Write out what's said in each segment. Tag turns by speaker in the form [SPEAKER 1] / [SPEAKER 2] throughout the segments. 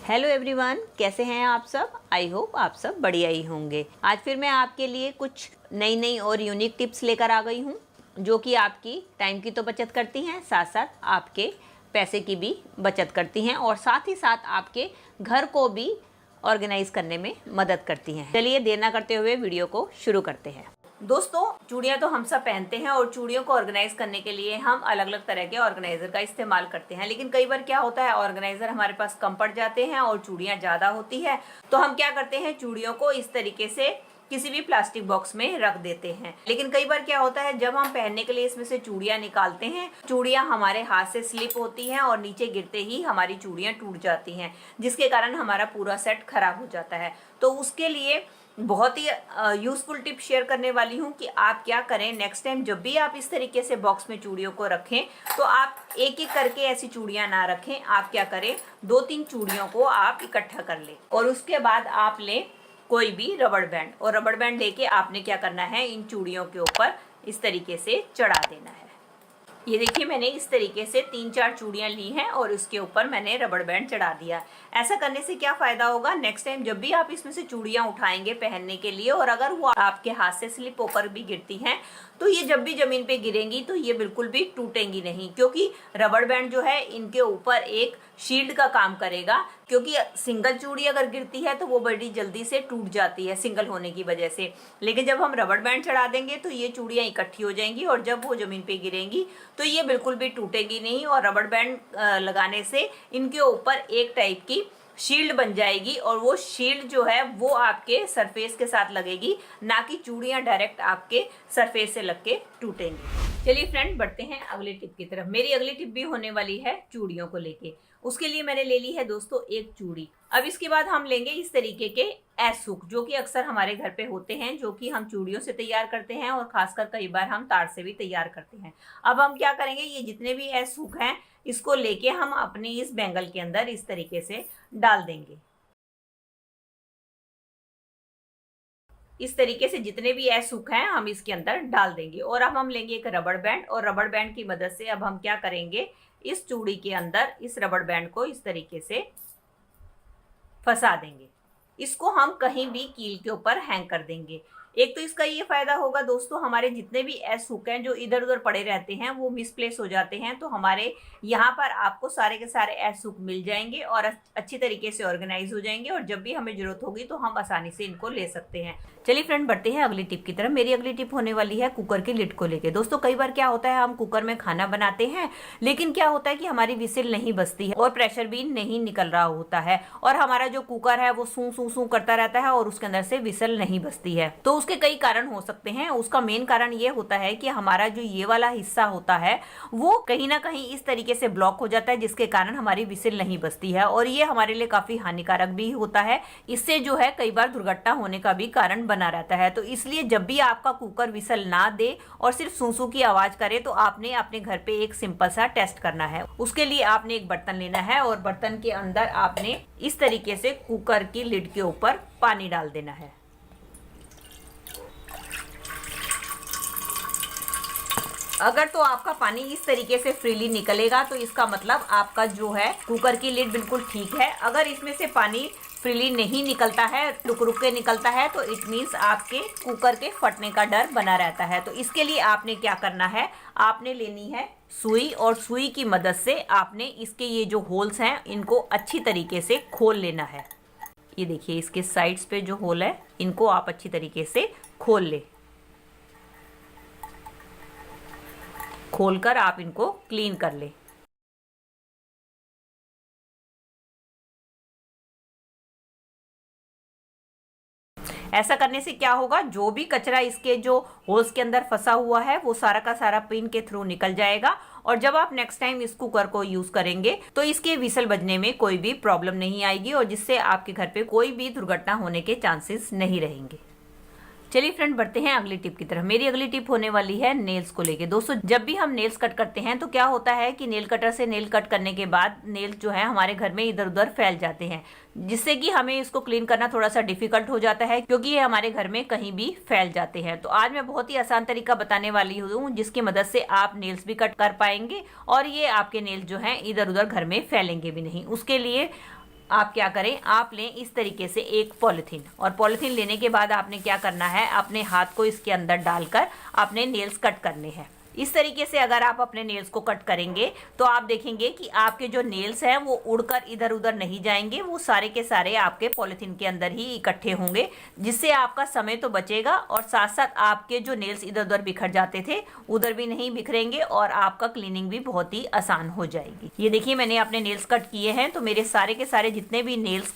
[SPEAKER 1] Hello everyone, कैसे हैं आप सब। आई होप आप सब बढ़िया ही होंगे। आज फिर मैं आपके लिए कुछ नई और यूनिक टिप्स लेकर आ गई हूँ जो कि आपकी टाइम की तो बचत करती हैं, साथ साथ आपके पैसे की भी बचत करती हैं और साथ ही साथ आपके घर को भी ऑर्गेनाइज करने में मदद करती हैं। चलिए देर ना करते हुए वीडियो को शुरू करते हैं। दोस्तों, चूड़ियाँ तो हम सब पहनते हैं और चूड़ियों को ऑर्गेनाइज करने के लिए हम अलग अलग तरह के ऑर्गेनाइजर का इस्तेमाल करते हैं। लेकिन कई बार क्या होता है, ऑर्गेनाइजर हमारे पास कम पड़ जाते हैं और चूड़ियाँ ज़्यादा होती है, तो हम क्या करते हैं, चूड़ियों को इस तरीके से किसी भी प्लास्टिक बॉक्स में रख देते हैं। लेकिन कई बार क्या होता है, जब हम पहनने के लिए इसमें से चूड़ियाँ निकालते हैं, चूड़ियाँ हमारे हाथ से स्लिप होती हैं और नीचे गिरते ही हमारी चूड़ियाँ टूट जाती हैं, जिसके कारण हमारा पूरा सेट खराब हो जाता है। तो उसके लिए बहुत ही यूजफुल टिप शेयर करने वाली हूँ कि आप क्या करें, नेक्स्ट टाइम जब भी आप इस तरीके से बॉक्स में चूड़ियों को रखें तो आप एक एक करके ऐसी चूड़ियाँ ना रखें। आप क्या करें, 2-3 चूड़ियों को आप इकट्ठा कर लें और उसके बाद आप लें कोई भी रबड़ बैंड, और रबड़ बैंड लेके आपने क्या करना है, इन चूड़ियों के ऊपर इस तरीके से चढ़ा देना है। ये देखिए, मैंने इस तरीके से 3-4 चूड़ियाँ ली हैं और उसके ऊपर मैंने रबड़ बैंड चढ़ा दिया। ऐसा करने से क्या फ़ायदा होगा, नेक्स्ट टाइम जब भी आप इसमें से चूड़ियाँ उठाएंगे पहनने के लिए और अगर वो आपके हाथ से स्लिप होकर भी गिरती हैं तो ये जब भी ज़मीन पे गिरेंगी तो ये बिल्कुल भी टूटेंगी नहीं, क्योंकि रबड़ बैंड जो है इनके ऊपर एक शील्ड का काम करेगा। क्योंकि सिंगल चूड़ी अगर गिरती है तो वो बड़ी जल्दी से टूट जाती है सिंगल होने की वजह से, लेकिन जब हम रबड़ बैंड चढ़ा देंगे तो ये चूड़ियाँ इकट्ठी हो जाएंगी और जब वो ज़मीन पे गिरेंगी तो ये बिल्कुल भी टूटेगी नहीं। और रबड़ बैंड लगाने से इनके ऊपर एक टाइप की शील्ड बन जाएगी और वो शील्ड जो है वो आपके सरफेस के साथ लगेगी, ना कि चूड़ियाँ डायरेक्ट आपके सरफेस से लग के टूटेंगी। चलिए फ्रेंड, बढ़ते हैं अगली टिप की तरफ। मेरी अगली टिप भी होने वाली है चूड़ियों को लेके। उसके लिए मैंने ले ली है दोस्तों एक चूड़ी। अब इसके बाद हम लेंगे इस तरीके के एस हुक, जो कि अक्सर हमारे घर पे होते हैं, जो कि हम चूड़ियों से तैयार करते हैं और खासकर कई बार हम तार से भी तैयार करते हैं। अब हम क्या करेंगे, ये जितने भी एस हुक हैं इसको लेके हम अपनी इस बैंगल के अंदर इस तरीके से डाल देंगे। इस तरीके से जितने भी एस हुक हैं हम इसके अंदर डाल देंगे और अब हम लेंगे एक रबड़ बैंड और रबड़ बैंड की मदद से अब हम क्या करेंगे, इस चूड़ी के अंदर इस रबड़ बैंड को इस तरीके से फंसा देंगे। इसको हम कहीं भी कील के ऊपर हैंग कर देंगे। एक तो इसका ये फायदा होगा दोस्तों, हमारे जितने भी एस हुक हैं जो इधर उधर पड़े रहते हैं वो मिसप्लेस हो जाते हैं, तो हमारे यहाँ पर आपको सारे के सारे एस हुक मिल जाएंगे और अच्छी तरीके से ऑर्गेनाइज हो जाएंगे और जब भी हमें जरूरत होगी तो हम आसानी से इनको ले सकते हैं। चलिए फ्रेंड, बढ़ते हैं अगली टिप की तरफ। मेरी अगली टिप होने वाली है कुकर की लिड को लेके। दोस्तों, कई बार क्या होता है, हम कुकर में खाना बनाते हैं लेकिन क्या होता है कि हमारी विसिल नहीं बजती है और प्रेशर भी नहीं निकल रहा होता है और हमारा जो कुकर है वो सूं सूं सूं करता रहता है और उसके अंदर से विसिल नहीं बजती है। तो उसके कई कारण हो सकते हैं। उसका मेन कारण ये होता है कि हमारा जो ये वाला हिस्सा होता है वो कहीं ना कहीं इस तरीके से ब्लॉक हो जाता है, जिसके कारण हमारी विसिल नहीं बजती है और ये हमारे लिए काफी हानिकारक भी होता है। इससे जो है कई बार दुर्घटना होने का भी कारण बना रहता है। तो इसलिए जब भी आपका कुकर विसल ना दे और सिर्फ सूसू की आवाज करे तो आपने अपने घर पे एक सिंपल सा टेस्ट करना है। उसके लिए आपने एक बर्तन लेना है और बर्तन के अंदर आपने इस तरीके से कुकर की लिड के ऊपर पानी डाल देना है। अगर तो आपका पानी इस तरीके से फ्रीली निकलेगा तो इसका मतलब आपका जो है कुकर की लिड बिल्कुल ठीक है। अगर इसमें से पानी फ्रीली नहीं निकलता है, रुक रुक के निकलता है, तो इट मीन्स आपके कुकर के फटने का डर बना रहता है। तो इसके लिए आपने क्या करना है, आपने लेनी है सुई और सुई की मदद से आपने इसके ये जो होल्स हैं इनको अच्छी तरीके से खोल लेना है। ये देखिए, इसके साइड्स पे जो होल है इनको आप अच्छी तरीके से खोल ले। खोलकर आप इनको क्लीन कर ले। ऐसा करने से क्या होगा, जो भी कचरा इसके जो होल्स के अंदर फंसा हुआ है वो सारा का सारा पिन के थ्रू निकल जाएगा और जब आप नेक्स्ट टाइम इस कुकर को यूज करेंगे तो इसके विसल बजने में कोई भी प्रॉब्लम नहीं आएगी और जिससे आपके घर पे कोई भी दुर्घटना होने के चांसेस नहीं रहेंगे। चलिए फ्रेंड, बढ़ते हैं अगली टिप की तरफ। मेरी अगली टिप होने वाली है नेल्स को लेके। दोस्तों, जब भी हम नेल्स कट करते हैं तो क्या होता है कि नेल कटर से नेल कट करने के बाद नेल्स जो है हमारे घर में इधर उधर फैल जाते हैं, जिससे कि हमें इसको क्लीन करना थोड़ा सा डिफिकल्ट हो जाता है क्योंकि ये हमारे घर में कहीं भी फैल जाते हैं। तो आज मैं बहुत ही आसान तरीका बताने वाली हूँ जिसकी मदद से आप नेल्स भी कट कर पाएंगे और ये आपके नेल्स जो है इधर उधर घर में फैलेंगे भी नहीं। उसके लिए आप क्या करें, आप लें इस तरीके से एक पॉलिथीन, और पॉलिथीन लेने के बाद आपने क्या करना है, अपने हाथ को इसके अंदर डालकर अपने नेल्स कट करने हैं। इस तरीके से अगर आप अपने नेल्स को कट करेंगे तो आप देखेंगे कि आपके जो नेल्स हैं वो उड़कर इधर उधर नहीं जाएंगे, वो सारे के सारे आपके पॉलिथीन के अंदर ही इकट्ठे होंगे, जिससे आपका समय तो बचेगा और साथ साथ आपके जो नेल्स इधर उधर बिखर जाते थे उधर भी नहीं बिखरेंगे और आपका क्लीनिंग भी बहुत ही आसान हो जाएगी। ये देखिए मैंने अपने नेल्स कट किए हैं, तो मेरे सारे के सारे जितने भी नेल्स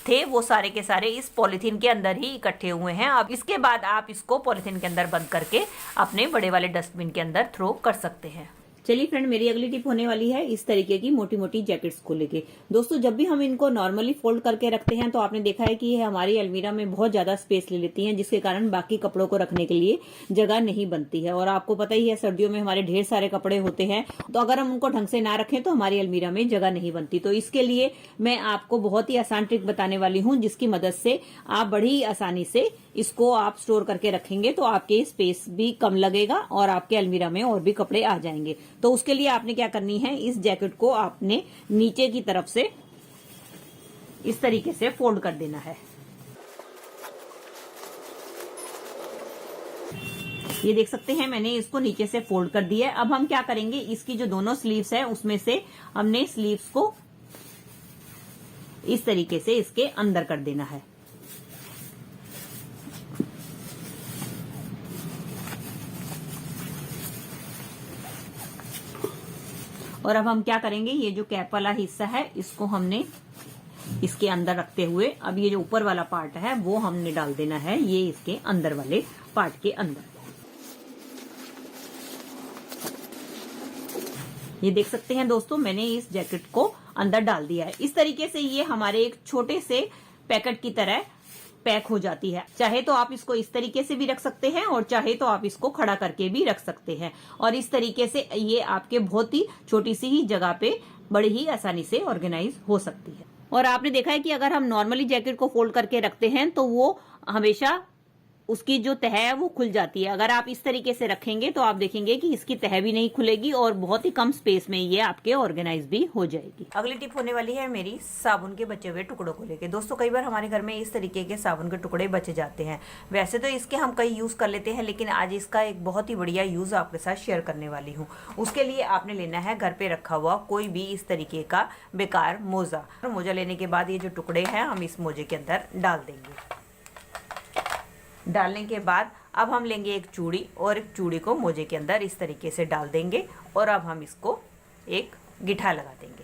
[SPEAKER 1] थे वो सारे के सारे इस पॉलिथीन के अंदर ही इकट्ठे हुए हैं। अब इसके बाद आप इसको पॉलिथीन के अंदर बंद करके अपने बड़े वाले डस्टबिन के अंदर थ्रो कर सकते हैं। चलिए फ्रेंड, मेरी अगली टिप होने वाली है इस तरीके की मोटी मोटी जैकेट्स को लेके। दोस्तों, जब भी हम इनको नॉर्मली फोल्ड करके रखते हैं तो आपने देखा है कि ये हमारी अलमीरा में बहुत ज्यादा स्पेस ले लेती हैं, जिसके कारण बाकी कपड़ों को रखने के लिए जगह नहीं बनती है। और आपको पता ही है सर्दियों में हमारे ढेर सारे कपड़े होते हैं, तो अगर हम उनको ढंग से ना रखें तो हमारी अलमीरा में जगह नहीं बनती। तो इसके लिए मैं आपको बहुत ही आसान ट्रिक बताने वाली हूँ, जिसकी मदद से आप बड़ी ही आसानी से इसको आप स्टोर करके रखेंगे तो आपके स्पेस भी कम लगेगा और आपके अलमीरा में और भी कपड़े आ जाएंगे। तो उसके लिए आपने क्या करनी है, इस जैकेट को आपने नीचे की तरफ से इस तरीके से फोल्ड कर देना है। ये देख सकते हैं मैंने इसको नीचे से फोल्ड कर दिया है। अब हम क्या करेंगे, इसकी जो दोनों स्लीव्स है उसमें से हमने स्लीव्स को इस तरीके से इसके अंदर कर देना है। और अब हम क्या करेंगे, ये जो कैप वाला हिस्सा है इसको हमने इसके अंदर रखते हुए अब ये जो ऊपर वाला पार्ट है वो हमने डाल देना है ये इसके अंदर वाले पार्ट के अंदर। ये देख सकते हैं दोस्तों, मैंने इस जैकेट को अंदर डाल दिया है। इस तरीके से ये हमारे एक छोटे से पैकेट की तरह पैक हो जाती है। चाहे तो आप इसको इस तरीके से भी रख सकते हैं और चाहे तो आप इसको खड़ा करके भी रख सकते हैं, और इस तरीके से ये आपके बहुत ही छोटी सी ही जगह पे बड़ी ही आसानी से ऑर्गेनाइज हो सकती है। और आपने देखा है कि अगर हम नॉर्मली जैकेट को फोल्ड करके रखते हैं तो वो हमेशा उसकी जो तह है वो खुल जाती है। अगर आप इस तरीके से रखेंगे तो आप देखेंगे कि इसकी तह भी नहीं खुलेगी और बहुत ही कम स्पेस में ये आपके ऑर्गेनाइज भी हो जाएगी। अगली टिप होने वाली है मेरी साबुन के बचे हुए टुकड़ों को लेके। दोस्तों, कई बार हमारे घर में इस तरीके के साबुन के टुकड़े बचे जाते हैं। वैसे तो इसके हम कई यूज कर लेते हैं, लेकिन आज इसका एक बहुत ही बढ़िया यूज आपके साथ शेयर करने वाली हूँ। उसके लिए आपने लेना है घर पे रखा हुआ कोई भी इस तरीके का बेकार मोजा। मोजा लेने के बाद ये जो टुकड़े हैं हम इस मोजे के अंदर डाल देंगे। डालने के बाद अब हम लेंगे एक चूड़ी और एक चूड़ी को मोजे के अंदर इस तरीके से डाल देंगे और अब हम इसको एक गिठा लगा देंगे।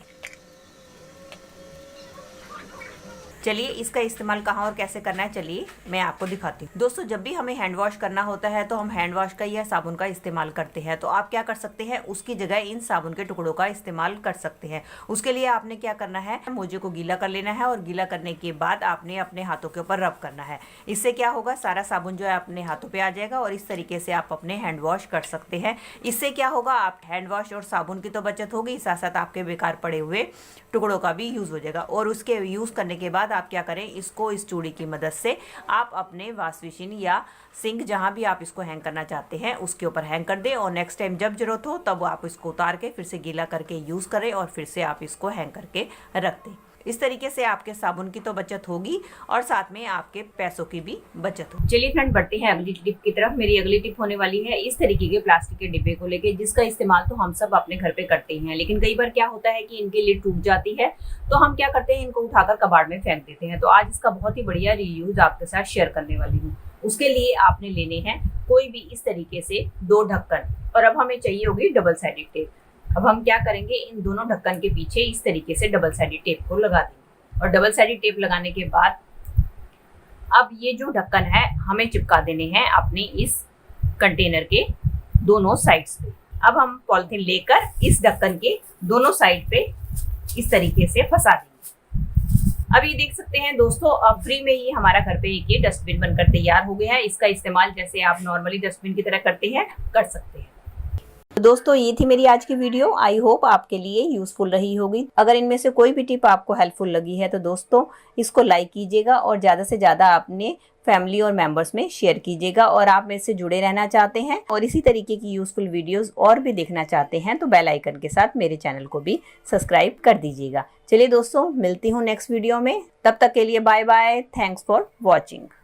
[SPEAKER 1] चलिए इसका इस्तेमाल कहाँ और कैसे करना है चलिए मैं आपको दिखाती हूँ। दोस्तों, जब भी हमें हैंड वॉश करना होता है तो हम हैंड वॉश का या साबुन का इस्तेमाल करते हैं। तो आप क्या कर सकते हैं, उसकी जगह इन साबुन के टुकड़ों का इस्तेमाल कर सकते हैं। उसके लिए आपने क्या करना है, मोजे को गीला कर लेना है और गीला करने के बाद आपने अपने हाथों के ऊपर रब करना है। इससे क्या होगा, सारा साबुन जो है अपने हाथों पर आ जाएगा और इस तरीके से आप अपने हैंड वॉश कर सकते हैं। इससे क्या होगा, आप हैंड वॉश और साबुन की तो बचत होगी, साथ साथ आपके बेकार पड़े हुए टुकड़ों का भी यूज़ हो जाएगा। और उसके यूज़ करने के बाद आप क्या करें, इसको इस चूड़ी की मदद से आप अपने वॉश बेसिन या सिंक जहां भी आप इसको हैंग करना चाहते हैं उसके ऊपर हैंग कर दें, और नेक्स्ट टाइम जब जरूरत हो तब आप इसको उतार के फिर से गीला करके यूज़ करें और फिर से आप इसको हैंग करके रख दें। इस तरीके से आपके साबुन की तो बचत होगी और साथ में आपके पैसों की भी बचत होगी। चलिए फ्रेंड, बढ़ते हैं अगली टिप की तरफ। मेरी अगली टिप होने वाली है इस तरीके के प्लास्टिक के डिब्बे को लेके, जिसका इस्तेमाल तो हम सब अपने घर पे करते हैं, लेकिन कई बार क्या होता है कि इनकी लिड टूट जाती है तो हम क्या करते हैं, इनको उठाकर कबाड़ में फेंक देते हैं। तो आज इसका बहुत ही बढ़िया रीयूज आपके साथ शेयर करने वाली हूँ। उसके लिए आपने लेने हैं कोई भी इस तरीके से 2 ढक्कन, और अब हमें चाहिए होगी डबल साइडेड टेप। अब हम क्या करेंगे, इन दोनों ढक्कन के पीछे इस तरीके से डबल साइडेड टेप को लगा देंगे। और डबल साइडेड टेप लगाने के बाद अब ये जो ढक्कन है हमें चिपका देने हैं अपने इस कंटेनर के दोनों साइड्स पे। अब हम पॉलिथीन लेकर इस ढक्कन के दोनों साइड पे इस तरीके से फंसा देंगे। अब ये देख सकते हैं दोस्तों, अब फ्री में ही हमारा घर पे एक ये डस्टबिन बनकर तैयार हो गया है। इसका इस्तेमाल जैसे आप नॉर्मली डस्टबिन की तरह करते हैं कर सकते हैं। तो दोस्तों ये थी मेरी आज की वीडियो। आई होप आपके लिए यूजफुल रही होगी। अगर इनमें से कोई भी टिप आपको हेल्पफुल लगी है तो दोस्तों इसको लाइक कीजिएगा और ज़्यादा से ज़्यादा अपने फैमिली और मेंबर्स में शेयर कीजिएगा। और आप मेरे से जुड़े रहना चाहते हैं और इसी तरीके की यूजफुल वीडियोस और भी देखना चाहते हैं तो बेल आइकन के साथ मेरे चैनल को भी सब्सक्राइब कर दीजिएगा। चलिए दोस्तों, मिलती हूँ नेक्स्ट वीडियो में। तब तक के लिए bye bye. Thanks for watching.